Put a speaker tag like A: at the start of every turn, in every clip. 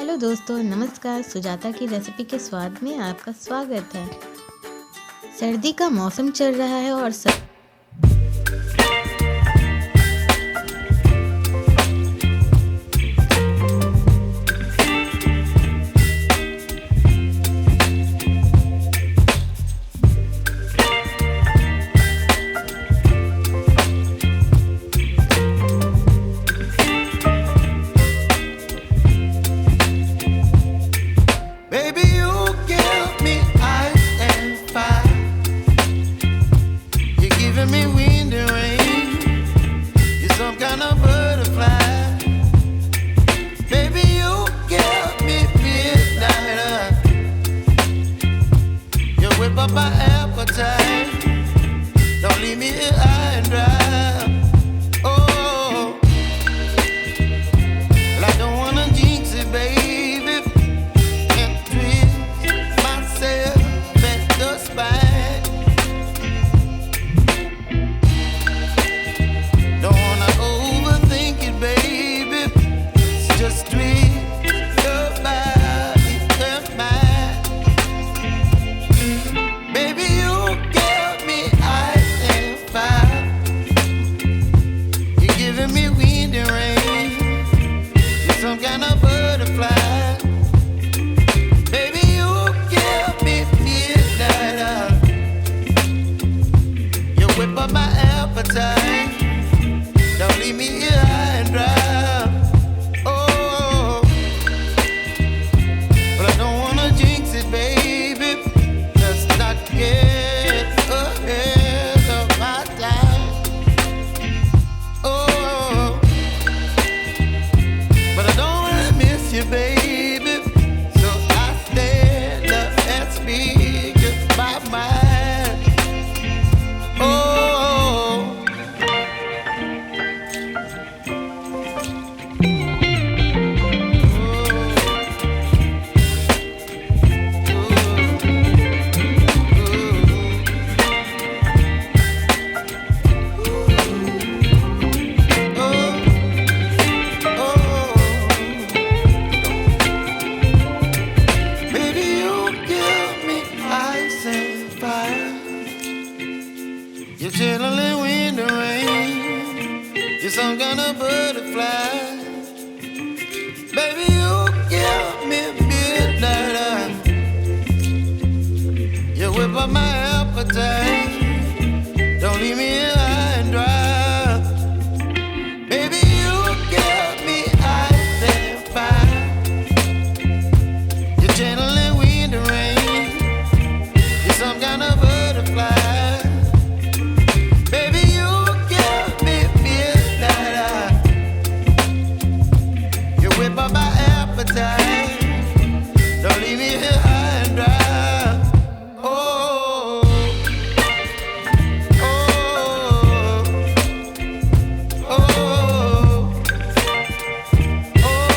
A: Hello दोस्तों, नमस्कार। सुजाता की रेसिपी के स्वाद में आपका स्वागत है। सर्दी का मौसम चल रहा है और
B: up my appetite. Don't leave me here high and dry. Oh, well, I don't wanna jinx it, baby, and twist myself at the spine. Don't wanna overthink it, baby. It's just twist your body and mine. Baby, you give me ice and fire. You're giving me wind and rain. You're some kind of butterfly. Baby, you give me midnight. You whip up my appetite. Don't leave me here high and dry. Oh, but I don't wanna jinx it, baby. Let's not get ahead of my time. Oh, but I don't wanna miss you, baby. So I stand up and speak my mind. Oh. Baby, you give me ice and fire. You're channeling wind and rain. You're some kind of butterfly. Baby, you give me midnight. You whip up my appetite. Don't leave me here high and dry. Baby, you give me ice and fire. You're channeling wind and rain. You're some kind of butterfly. Baby, you give me midnight. You whip up my appetite. Don't leave me here high and dry. Oh, oh, oh, oh,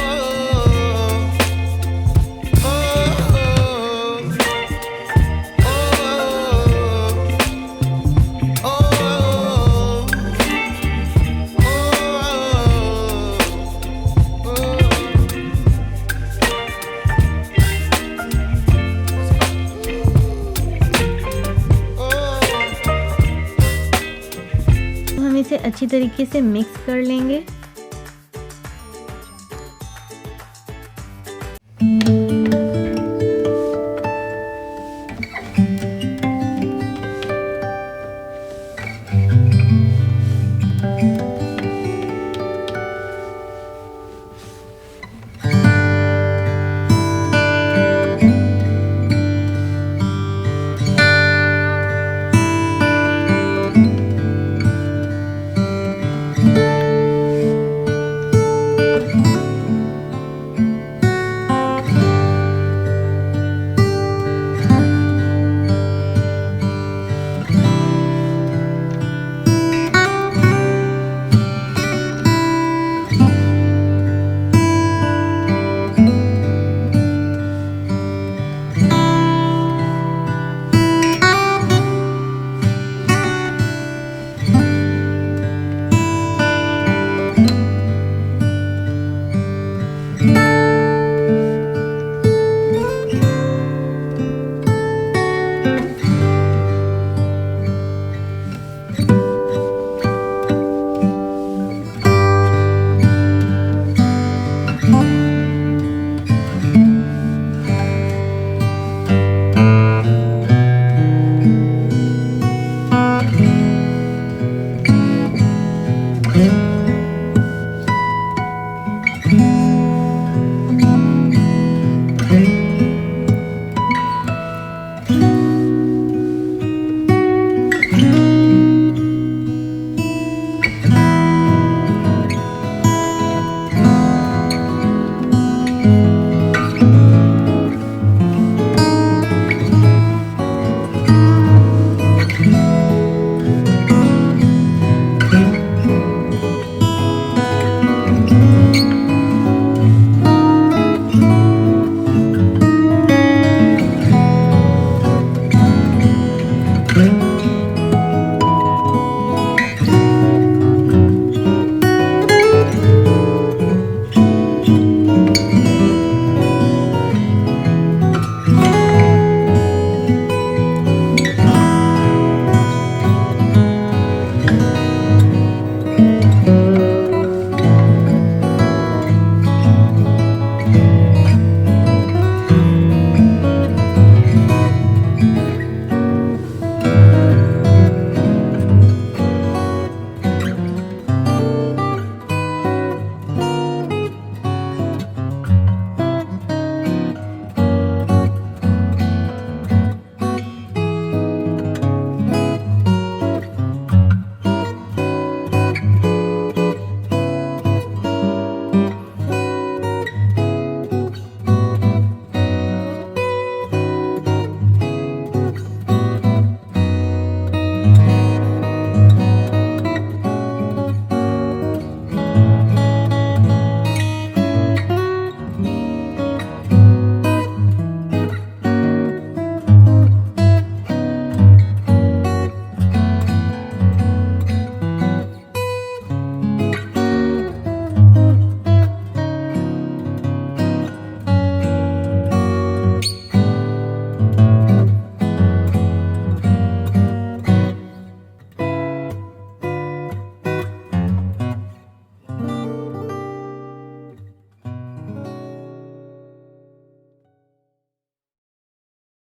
A: हम इसे अच्छी तरीके से mix कर लेंगे।